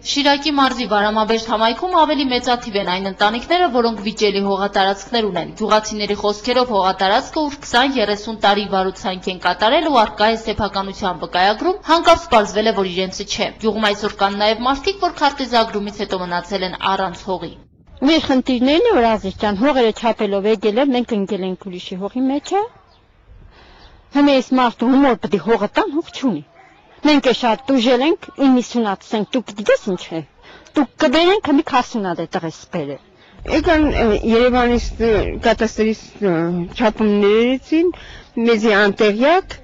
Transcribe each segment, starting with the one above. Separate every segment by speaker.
Speaker 1: Շիրակի մարզի Վարամաբերդ համայնքում ավելի մեծաթիվ են այն ընտանիքները, որոնք վիճելի հողատարածքներ ունեն։ Գյուղացիների խոսքերով հողատարածքը ուր 20-30 տարի վարուցանք են կատարել ու առկա է սեփականության վկայագրում, հանկարծ պարզվել է, որ իրենցը չէ։ Գյուղում այսօր կան նաև մարդիկ, որ քարտեզագրումից հետո մնացել են առանց հողի։
Speaker 2: Մեր խնդիրներն է, որ Ազիզյան հողերը չափելով եկել են, մենք ընկել ենք ուրիշի հողի մեջը։ Հիմա այս մարդու հումոր պետք է հողը տան, հող չունի։ Մենք է շատ դուժել ենք 90-ած ենք, դուք գիտես ինչ է։ Դուք կբերենք մի 40-ած է տղես բերը։
Speaker 3: Եկան Երևանից կատաստրից չափումներեցին, մեզի անտեղյակ,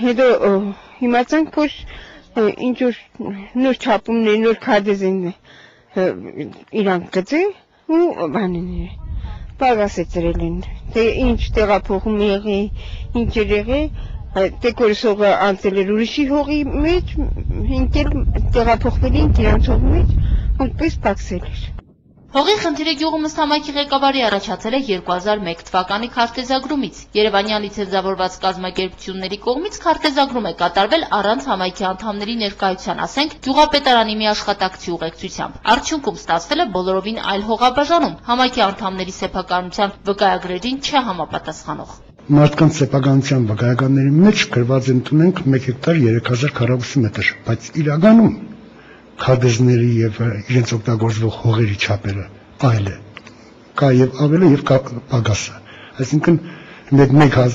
Speaker 3: հետո իմացանք, որ ինչ որ նոր չափումներ, նոր քարտեզեն իրանք գծել ու բանիներ պարասեցրել են, թե ինչ տեղափոխում եղի, ինչ եղի, տեկորսողը անցել էր ուրիշի հողի մեջ, ինքել տեղափոխվել ենք իրանց հողի մեջ, ոնքպես պակսել էր։
Speaker 1: Հողի խնդիրը գյուղում ըստ համայնքի ղեկավարի առաջացել է 2001 թվականի քարտեզագրումից։ Երևանյան լիցենզավորված կազմակերպությունների կողմից քարտեզագրում է կատարվել առանց համայնքի անդամների ներկայության, ասենք գյուղապետարանի մի աշխատակցի ուղեկցությամբ։ Արդյունքում ստացվել է բոլորովին այլ հողաբաժանում, համայնքի անդամների սեփականության վկայագրերին չհամապատասխանող։
Speaker 4: Մարդկանց սեփականության վկայականների մեջ գրված են ունենք 1 հեկտար 3000 քառակուսի մետր, բայց իրականում քարտեզների եւ իրենց օգտագործվող հողերի չափերը այլ է։ Կա եւ ավելը եւ կա պակասը։ Այսինքն 1 հեկտար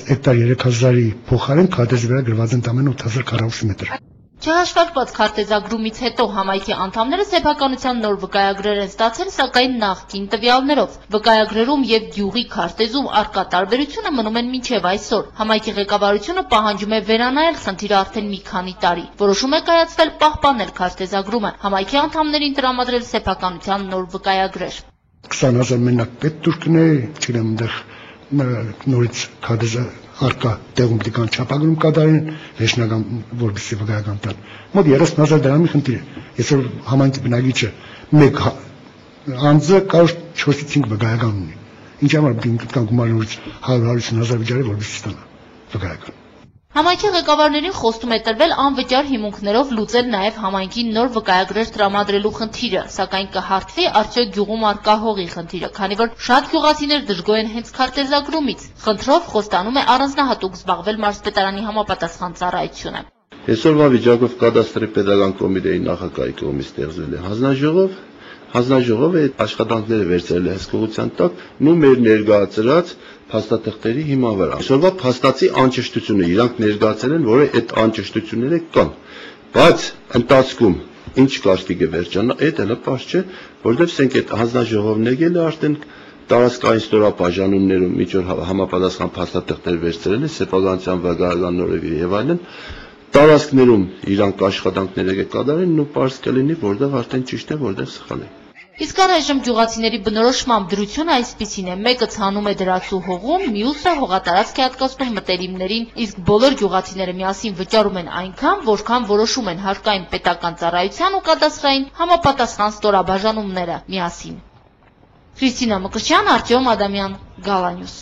Speaker 4: 3000-ի փոխարեն քարտեզի վրա գրված են ամեն 8000 քառակուսի մետր։
Speaker 1: Չհաշվարկված քարտեզագրումից հետո համայնքի անդամները սեփականության նոր վկայագրեր են ստացել, սակայն նախկին տվյալներով։ Վկայագրերում եւ գյուղի քարտեզում առկա տարբերությունը մնում են մինչեւ այսօր։ Համայնքի ղեկավարությունը պահանջում է վերանայել խնդիրը արդեն մի քանի տարի։ Որոշում է կայացվել պահպանել քարտեզագրումը, համայնքի անդամներին տրամադրել սեփականության նոր վկայագրեր։
Speaker 4: 20000 մենակ պետ դուրքներ, չգիտեմ, այնտեղ նորից քարտեզը առկա տեղում դիքան չափագրում կատարեն, վերջնական որպեսզի վկայական տան։ Մոտ 30000 դրամի խնդիր է։ Այսօր համայնքի բնակիչը մեկ անձը կարող 4-ից 5 վկայական ունի։ Ինչ համար պետք է գումարի նորից 100-150,000 վիճարի որպեսզի ստանա վկայական։
Speaker 1: Համայնքի ղեկավարներին խոստում է տրվել անվճար հիմունքներով լուծել նաև համայնքի նոր վկայագրեր տրամադրելու խնդիրը, սակայն կհարթվի արդյոք գյուղում առկա հողի խնդիրը, քանի որ շատ գյուղացիներ դժգոհ են հենց քարտեզագրումից։ Խնդրով խոստանում է առանձնահատուկ զբաղվել մարզպետարանի համապատասխան ծառայությունը։
Speaker 5: Այսօրվա վիճակով կադաստրի պետական կոմիտեի նախագահի կողմից ստեղծվել է հանձնաժողով, հանձնաժողովը այդ աշխատանքները վերցրել է հսկողության տակ ու մեր ներկայացրած փաստաթղթերի հիման վրա։ Այսօրվա փաստացի անճշտությունը իրանք ներկայացել են, որ այդ անճշտությունները կան, բայց ընթացքում ինչ կարգի կվերջանա, այդ հələ պարզ չէ, որովհետև սենք այդ հանձնաժողովն եկել է արդեն տարածքային ստորաբաժանումներում միջոր համապատասխան փաստաթղթեր վերցրել է, սեփականության վկայական նորովի եւ այլն, տարածքներում իրանք աշխատանքները կկատարեն ու պարզ կլինի, որտեղ արդեն ճիշտ է, որտեղ սխալ է։
Speaker 1: Իսկ առայժմ գյուղացիների բնորոշմամբ դրությունը այսպիսին է. մեկը ցանում է դրացու հողում, մյուսը հողատարածք է հատկացնում մտերիմներին, իսկ բոլոր գյուղացիները միասին վճարում են այնքան, որքան որոշում են հարկային պետական ծառայության ու կադաստրային համապատասխան ստորաբաժանումները միասին։ Քրիստինա Մկրտչյան, Արտյոմ Ադամյան, Գալանյուս։